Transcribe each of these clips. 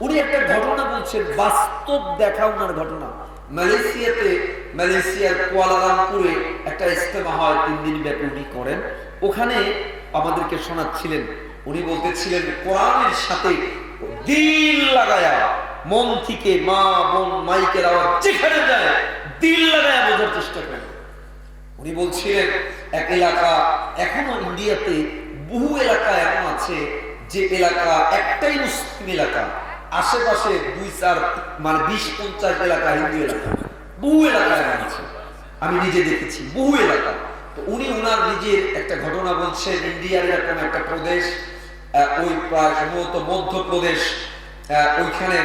উনি একটা ঘটনা বলছেন, বাস্তব দেখা ওনার ঘটনা। মালয়েশিয়ার কুয়ালালামপুরে একটা ইজতেমা হয়, 3 দিন ব্যাপী উনি করেন। ওখানে আমাদেরকে শোনাচ্ছিলেন, উনি বলতেছিলেন কোরআনের সাথে দিল লাগায়া, মন থেকে মা বোন মাইকের আওয়াজ যেখানে যায় দিল লাগায়া বোঝার চেষ্টা করেন। উনি বলছিলেন এক এলাকা, এখনো ইন্ডিয়াতে বহু এলাকা এমন আছে যে এলাকা একটাই মুসলিম এলাকা, আশেপাশে 2-4 মানে 20-50 এলাকা হিন্দু এলাকা, বহু এলাকা এমন আছে, আমি নিজে দেখেছি বহু এলাকা। তো উনি ওনার নিজের একটা ঘটনা বলছেন, ইন্ডিয়ার এরকম একটা প্রদেশ, ওই প্রায় সম্ভবত মধ্যপ্রদেশ, ওইখানে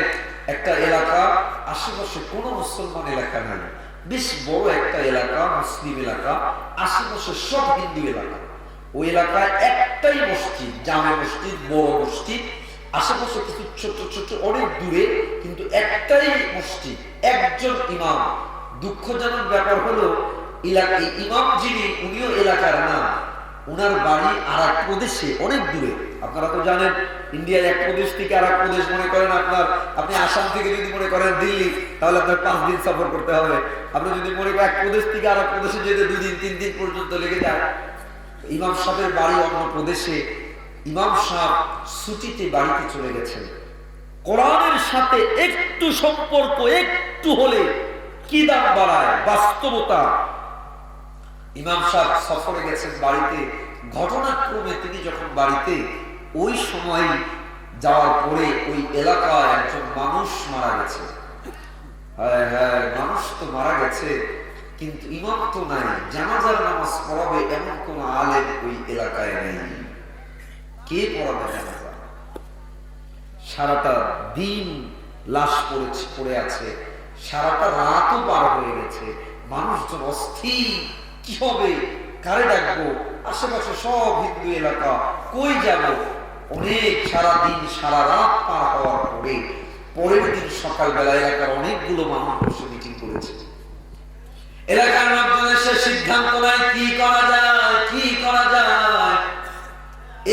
একটা এলাকা, আশেপাশে কোনো মুসলমান এলাকা নাই, বেশ বড় একটা এলাকা, মুসলিম এলাকা, আশেপাশে সব হিন্দু এলাকা। ওই এলাকায় একটাই মসজিদ, জামে মসজিদ, বড় মসজিদ, আশেপাশে কিছু ছোট ছোট অনেক দূরে, কিন্তু একটাই মসজিদ, একজন ইমাম। দুঃখজনক ব্যাপার হলো ইমাম যিনি, উনিও এলাকার না, উনার বাড়ি আর এক প্রদেশে, অনেক দূরে। আপনারা তো জানেন ইন্ডিয়ার এক প্রদেশ থেকে আর এক প্রদেশ, মনে করেন আপনি আসাম থেকে যদি মনে করেন দিল্লি, তাহলে আপনার 5 দিন সফর করতে হবে। আপনি যদি মনে করেন এক প্রদেশ থেকে আর এক প্রদেশে যেতে 2 দিন 3 দিন পর্যন্ত লেগে যায়। ইমাম সাহেবের বাড়ি অন্য প্রদেশে। ইমাম সাহেব ছুটিতে বাড়িতে চলে গেছেন। কোরআনের সাথে একটু সম্পর্ক একটু হলে কি দাম বাড়ায়, বাস্তবতা। ইমাম সাহেব সফরে গেছেন বাড়িতে, ঘটনাক্রমে তিনি যখন বাড়িতে, ওই সময় যাওয়ার পরে ওই এলাকায় একজন মানুষ মারা গেছে। হ্যাঁ হ্যাঁ, মানুষ তো মারা গেছে, কিন্তু ইমাম তো নাই, জানাজার নামাজ পড়াবে এমন কোন আলেম ওই এলাকায় নেই। কে পড়াবে জানাজা? সারাটা দিন লাশ পড়ে আছে, সারাটা রাতও পার হয়ে গেছে, মানুষজন অস্থির, কি হবে, কারে ডাকবো, আশেপাশে সব হিন্দু এলাকা, কই যাব? অনেক সারা দিন সারা রাত পার হওয়ার পরে পরের দিন সকালবেলা এলাকার অনেকগুলো মানুষ বসে মিটিং করেছে। এলাকার লোকজন এসে সিদ্ধান্ত নেয় কি করা যায়, কি করা যায়।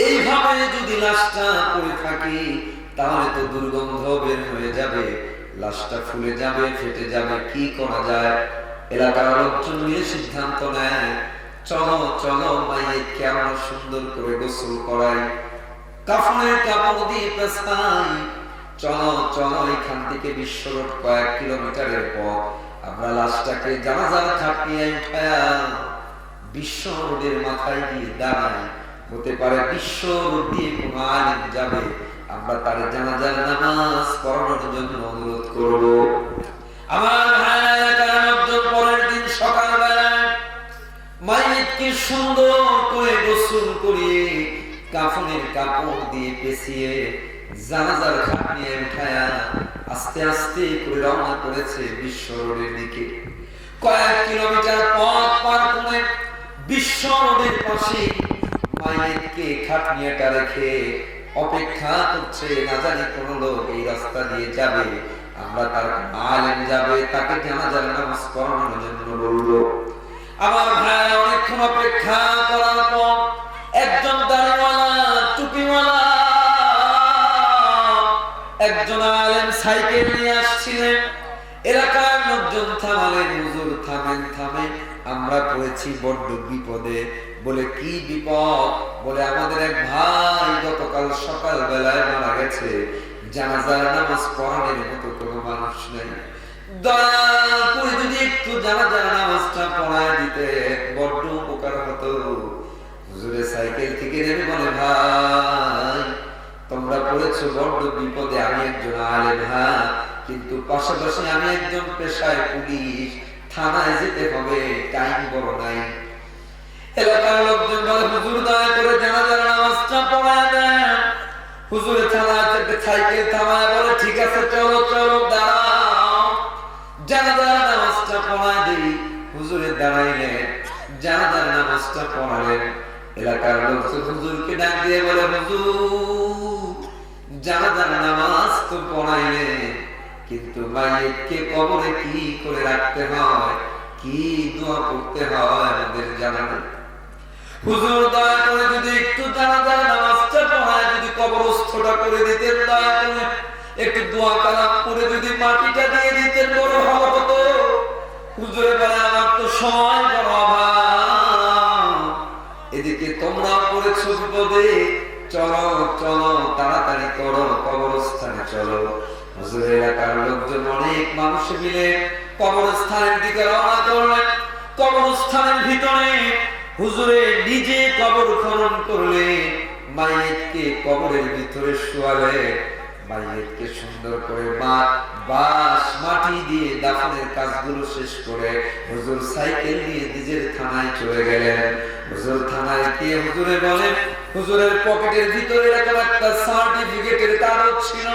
এইভাবে যদি লাশটা পড়ে থাকে তাহলে তো দুর্গন্ধ বের হয়ে যাবে, লাশটা ফুলে যাবে, ফেটে যাবে, কি করা যায়? এলাকার লোকজন মিলে সিদ্ধান্ত নেয়, চলো চলো মাইয়াকে আমরা সুন্দর করে গোসল করাই, কাফনের কাপড় দিয়ে পেছাই, চলো চলো এখান থেকে বিশ্ব রোড কয়েক কিলোমিটারের পথ, আমরা লাশটাকে জানাজার খাট নিয়ে উঠায়া বিশ্ব রোডের মাথায় গিয়ে দাঁড়াই। হতে পারে বিশ্ব রোড দিয়ে কোনো আলেম যাবে, আমরা তার জানাজার নামাজ পড়ানোর জন্য অনুরোধ করব। আমার পরের দিন সকালবেলা মাইয়াতকে সুন্দর করে গোসল করিয়ে কাফনের কাপড় দিয়ে পেঁচিয়ে জানাজার খাট নিয়ে উঠায়া আস্তে আস্তে করে রওনা করেছে বিশ্ব রোডের দিকে। কয়েক কিলোমিটার পথ পার করে বিশ্ব রোডের পাশে মাইয়াতকে খাট নিয়েটা রেখে অপেক্ষা করছে, না জানি কোন লোক এই রাস্তা দিয়ে যাবে, আমরা তার আলেম যাবে, তাকে জানাজার নামাজ পড়ানোর জন্য বললো। আমার ভাই অনেকক্ষণ অপেক্ষা করার পর একজন দাড়িওয়ালা টুপিওয়ালা একজন আলেম সাইকেল নিয়ে আসছিলেন। এলাকার লোকজন থামালেন, হুজুর থামেন থামেন, আমরা পড়েছি বড্ড বিপদে। বলে কি বিপদ? বলে আমাদের এক ভাই গতকাল সকাল বেলায় মারা গেছে, জানাজার নামাজ পড়ানোর মতো কোনো মানুষ নেই, দয়া করে যদি একটু জানাজার নামাজটা পড়ায় দিতে বড্ড উপকার হতো। হুজুরের সাইকেল থেকে নেমে বলে, ভাই তোমরা পড়েছো বড্ড বিপদে, আমি একজন আলেম, হ্যাঁ, কিন্তু পাশাপাশি আমি একজন পেশায় পুলিশ, থানায় যেতে হবে, টাইম বড় নাই। এলাকার লোকজন বলে, হুজুর দয়া করে জানাজার নামাজটা পড়ায় দেন। হুজুরের থানায় থেকে সাইকেল থামায় বলে, ঠিক আছে চলো চলো দাঁড়াও, জানাজার নামাজটা পড়ায় দিই। হুজুরে দাঁড়াইলেন, জানাজার নামাজটা পড়ালেন। এলাকার লোকজন হুজুরকে ডাক দিয়ে বলে, হুজুর জানাজার নামাজ তো পড়াইলেন, কিন্তু মাইয়াতকে কবরে কি করে রাখতে হয়, কি দোয়া করতে হয় আমাদের জানা নেই। হুজুর দয়া করে যদি একটু জানাজার নামাজটা পড়ায় যদি কবরস্থটা করে দিতেন, দয়া করে একটু দোয়া কালাম করে যদি মাটিটা দিয়ে দিতেন বড় ভালো হতো। হুজুরে বলে আমার তো সময় বড় অভাব, এদিকে তোমরা পড়েছো বিপদে, চলো চলো তাড়াতাড়ি করো, কবরস্থানে চলো। হুজুরের এলাকার লোকজন অনেক মানুষ মিলে কবরস্থানের দিকে রওনা করলেন। কবরস্থানের ভিতরে হুজুরে নিজে কবর খনন করলে, মাইয়িতকে কবরের ভিতরে শোয়ালে, মাইয়িতকে সুন্দর করে বাঁশ মাটি দিয়ে দাফনের কাজগুলো শেষ করে হুজুর সাইকেল নিয়ে নিজের থানায় চলে গেলেন। হুজুর থানায় গিয়ে হুজুরে বলেন, হুজুরের পকেটের ভিতরে এরকম একটা সার্টিফিকেটের কাগজ ছিল।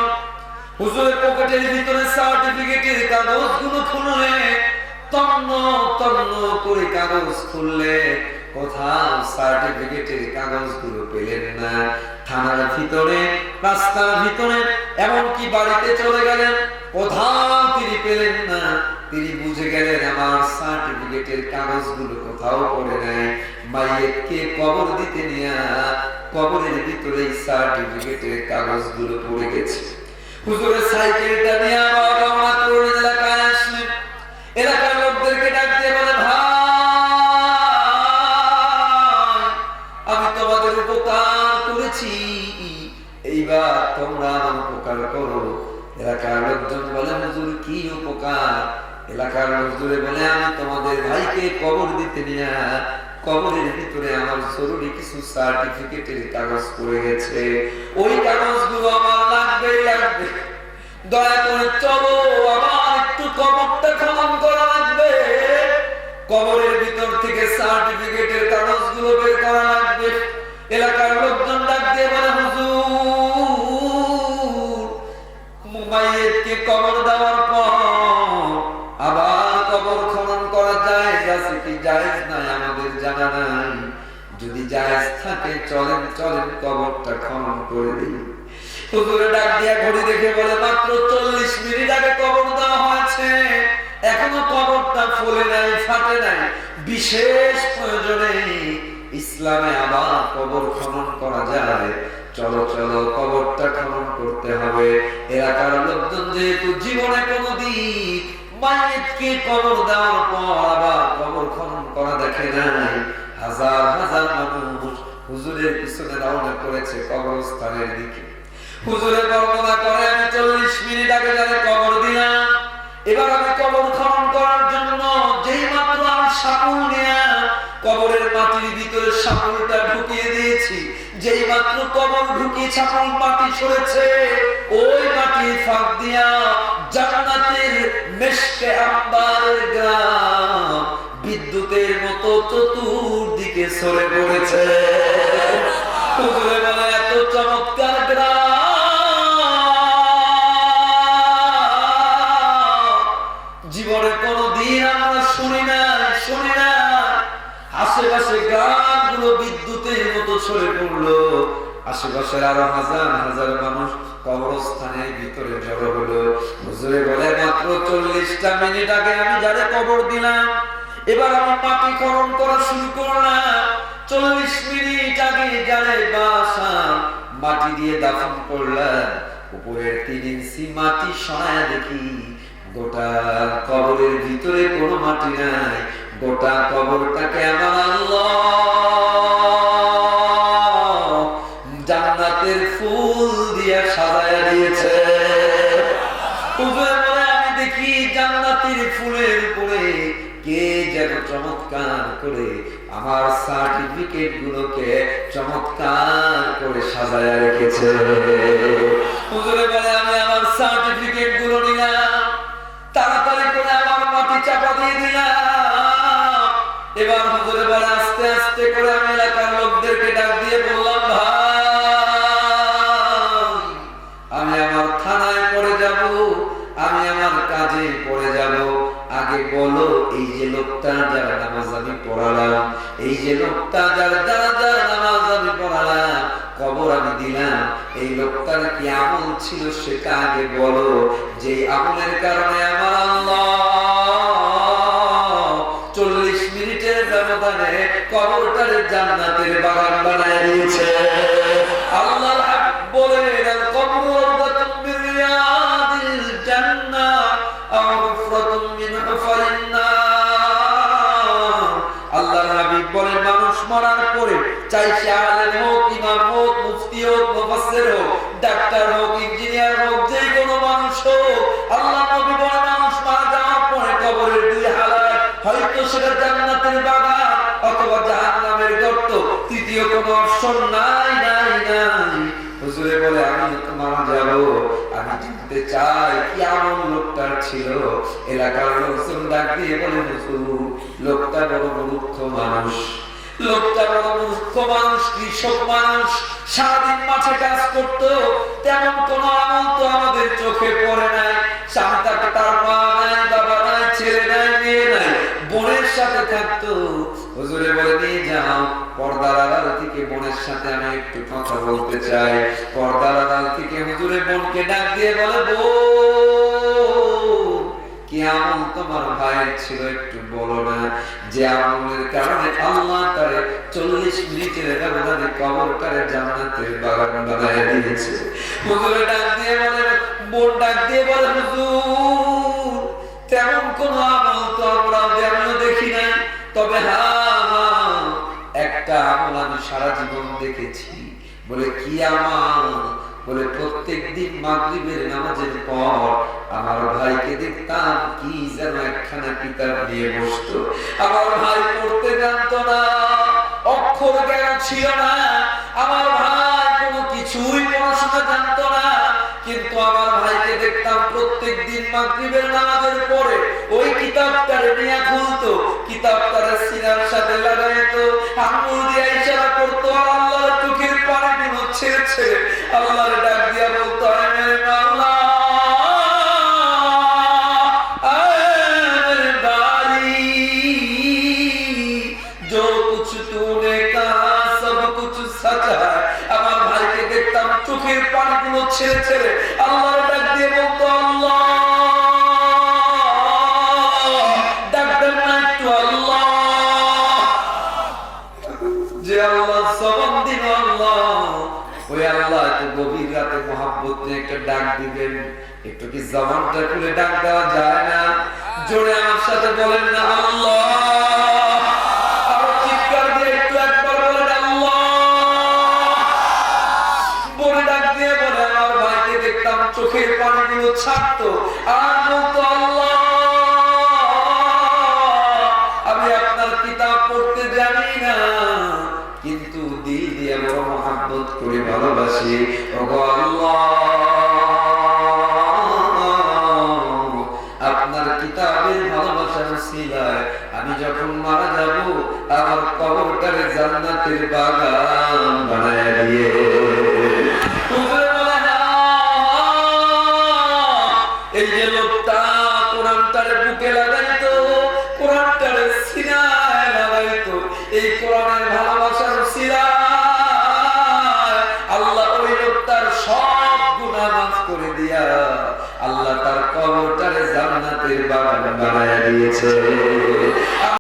হুজুরের পকেটের ভিতরে সার্টিফিকেটের কাগজগুলো খুললে, তন্ন তন্ন করে কাগজ খুললে কোথাও সার্টিফিকেটের কাগজগুলো পেলেন না। থানার ভিতরে, রাস্তার ভিতরে, এমনকি বাড়িতে চলে গেলেন, কোথাও তিনি পেলেন না। তিনি বুঝে গেলেন আমার সার্টিফিকেটের কাগজগুলো কোথাও পড়ে নাই। মাইয়িতকে কবর দিতে নিয়ে কবরের ভিতরে সার্টিফিকেটের কাগজগুলো পড়ে গেছে। হুজুরের সাইকেলটা নিয়ে আবার রওনা করে এলাকায় আসলেন। এলাকার লোকদেরকে ডাক দিয়ে বলে, ভাই আমি তোমাদের উপকার করেছি, এইবার তোমরা আমার উপকার করো। এলাকার লোকজন বলে, হুজুর কি উপকার? এলাকার হুজুরে বলে, আমি তোমাদের ভাইকে কবর দিতে নিয়ে কবরের ভিতরে আমার জরুরি কিছু সার্টিফিকেটের কাগজ পড়ে গেছে, ওই কাগজগুলো আমার লাগবে। দয়া করে চলো, আমার একটু কবরটা খনন করা লাগবে। কবরের ভিতর থেকে সার্টিফিকেটের কাগজগুলো বের করা লাগবে। এলাকার লোকজন ডাক দিয়ে বলে, হুজুর মাইয়িতকে কবর দেওয়ার পর আবার কবর খনন করা জায়েজ আছে কি জায়েজ নাই আমাদের জানা নাই। যদি জায়েজ থাকে চলেন চলেন কবরটা খনন করে দিই। হুজুরে ডাক দিয়া ঘড়ি দেখে বলে, মাত্র 40 মিনিট আগে কবর দেওয়া হয়েছে, এখনো কবরটা ফলে নাই, ফাটে নাই। বিশেষ প্রয়োজনে ইসলামে আবার কবর খনন করা যায়, চলো চলো কবরটা খনন করতে হবে। এলাকার লোকজন যেহেতু জীবনে কোনোদিন মাইয়িতকে কবর দেওয়ার পর আবার কবর খনন করা দেখে নাই, হাজার হাজার মানুষ হুজুরের পিছনে রওনা করেছে কবরস্থানের দিকে। হুজুরে বর্ণনা করে, আমি 40 মিনিট আগে যারা কবর দিলাম, এবার আমি কবর খনন করার জন্য যেই মাত্র আমি শাকুল নিয়ে কবরের মাটির ভিতরে শাকুলটা ঢুকিয়ে দিয়েছি, যেই মাত্র কবর ঢুকিয়ে শাকুল মাটি সরেছে, ওই মাটির ফাঁক দিয়া জান্নাতের মেশকে আম্বারের গ্রাম বিদ্যুতের মতো চতুর্দিকে ছড়ে পড়েছে। হুজুরে বলে, এত চমৎকার গ্রাম জীবনে কোনদিন আমরা শুনি না। আশেপাশে গ্রামগুলো বিদ্যুতের মতো ছড়ে পড়লো, আশেপাশের আরো হাজার হাজার মানুষ কবরস্থানের ভিতরে জড়ো হলো। হুজুরে বলে, মাত্র 40টা মিনিট আগে আমি যারে কবর দিলাম, এবার আমি মাটি খনন করা শুরু করলাম। 40 মিনিট আগে যারে বাসা মাটি দিয়ে দাফন করলাম, উপরের 3 ইঞ্চি মাটি সরায় দেখি গোটা কবরের ভিতরে কোনো মাটি নাই। গোটা কবরটাকে আমার আল্লাহ জান্নাতের ফুল দিয়ে সাজায় দিয়েছে। আমি দেখি জান্নাতের ফুলের উপরে কে যেন চমৎকার করে আমার সার্টিফিকেট গুলোকে চমৎকার করে সাজায় রেখেছে। হুজুরে বলে, আমি আমার সার্টিফিকেট গুলো নিলাম, তাড়াতাড়ি করে আমার মাটি চাপা দিয়ে দিলাম। এবার হুজুরে বলে, আস্তে আস্তে করে আমি এলাকার লোকদেরকে ডাক দিয়ে বললাম, ভাই আমি আমার থানায় পড়ে যাব, আমি আমার কাজে পড়ে যাব। আগে বলো, এই যে লোকটা যারা নামাজ আমি পড়ালাম, এই যে লোকটা যারা নামাজ আমি পড়ালাম, কবর আমি দিলাম, এই লোকটার কি আমল ছিল সেটা আগে বলো, যে আমলের কারণে আমার আল্লাহ 40 মিনিটের ব্যবধানে কবরটার জান্নাতের বাগান বানায় দিয়েছে। আল্লাহ বলে, কবর চাই সে আলেম হোক, ইমাম হোক, মুফতি হোক, মুফাসসির হোক, ডাক্তার হোক, ইঞ্জিনিয়ার হোক, যে কোনো মানুষ হোক, আল্লাহ নবী বলেন মানুষ মারা যাওয়ার পরে কবরের দুই হালাত, হয়তো সেটা জান্নাতের বাগান অথবা জাহান্নামের গর্ত, তৃতীয় কোনো অপশন নাই। হুজুরে বলে আমি তো মারা যাব, আমি জানতে চাই কি এমন লোকটার ছিল। এলাকার লোকজন ডাক দিয়ে বলে হুজুর, লোকটা বড় মূর্খ মানুষ, লোকটা বড় মূর্খ মানুষ, কৃষক মানুষ, সারাদিন মাঠে কাজ করতো, তেমন কোন আমল তো আমাদের চোখে পড়ে নাই। স্বামী তাকে, তার মা নাই, বাবা নাই, ছেলে নাই, মেয়ে নাই, বোনের সাথে থাকতো। হুজুরে বলে নিয়ে যাও পর্দার আড়াল থেকে, বোনের সাথে আমি একটু কথা বলতে চাই। পর্দার আড়াল থেকে হুজুরে বোনকে ডাক দিয়ে বলে, বোন কি আমল তোমার ভাইয়ের ছিল একটু বলো না, যে আমলের কারণে আল্লাহ তারে 40 মিনিটের ব্যবধানে কবরটারে জান্নাতের বাগান বানায় দিয়েছে। হুজুরে ডাক দিয়ে বলে, বোন ডাক দিয়ে বলে, হুজুর তেমন কোন আমল তো আমরা আমিও দেখি নাই, তবে হ্যাঁ একটা আমল আমি সারা জীবন দেখেছি। বলে কি আমল? বলে প্রত্যেকদিন মাগরিবের নামাজের পর আমার ভাইকে দেখতাম কি যেন একখানা কিতাব নিয়ে বসতো। আমার ভাই পড়তে জানতো না, অক্ষর জ্ঞান ছিল না, আমার ভাই কোনো কিছুই পড়াশোনা জানতো না, কিন্তু আমার ভাইকে দেখতাম প্রত্যেকদিন মাগরিবের নামাজের পরে ওই কিতাবটারে নিয়ে খুলতো, কিতাবটারে সিনার সাথে লাগাইতো, আঙ্গুল দিয়ে ইশারা করতো, আর আল্লাহর চোখের পানিগুলো ছেড়ে ছেড়ে আল্লাহর ডাক দিয়া বলতো, আয় মেরে মাওলা, আয় মেরে বারি, जो कुछ तूने कहा सब कुछ सच है। আমার ভাইকে দেখতাম চোখের পানিগুলো ছেড়ে ছেড়ে আল্লাহর ডাক দিয়ে বলতো, আল্লাহ ডাকবেন না একটু আল্লাহ, যে আল্লাহ জবান দিল আল্লাহ, ওই আল্লাহ এত গভীর রাতে মহব্বত নিয়ে একটা ডাক দিবেন, একটু কি জবানটা খুলে ডাক দেওয়া যায় না? জোরে আমার সাথে বলেন না আল্লাহ, আরো চিৎকার দিয়ে একটু একবার বলেন আল্লাহ। বলে ডাক দিয়ে বলে আমার ভাইকে দেখতাম চোখের পানিগুলো ছাড়তো আর বলতো, আল্লাহ আমি আপনার কিতাব পড়তে জানি না, কিন্তু দিল দিয়ে বড় মহব্বত করে ভালোবাসি। ওগো আল্লাহ, আপনার কিতাবের ভালোবাসার উসিলায় আমি যখন মারা যাব আমার কবরটারে জান্নাতের বাগান বানায় দিয়ে। এই যে লোকটা কোরআনটারে বুকে লাগাইতো, কোরআনটারে সিনায় লাগাইতো, এই কোরআনের ভালোবাসার উসিলায় আল্লাহ ওই লোকটার সব গুনাহ মাফ করে দিয়া আল্লাহ তার কবরটারে জান্নাতের বাগান বানায় দিয়েছে।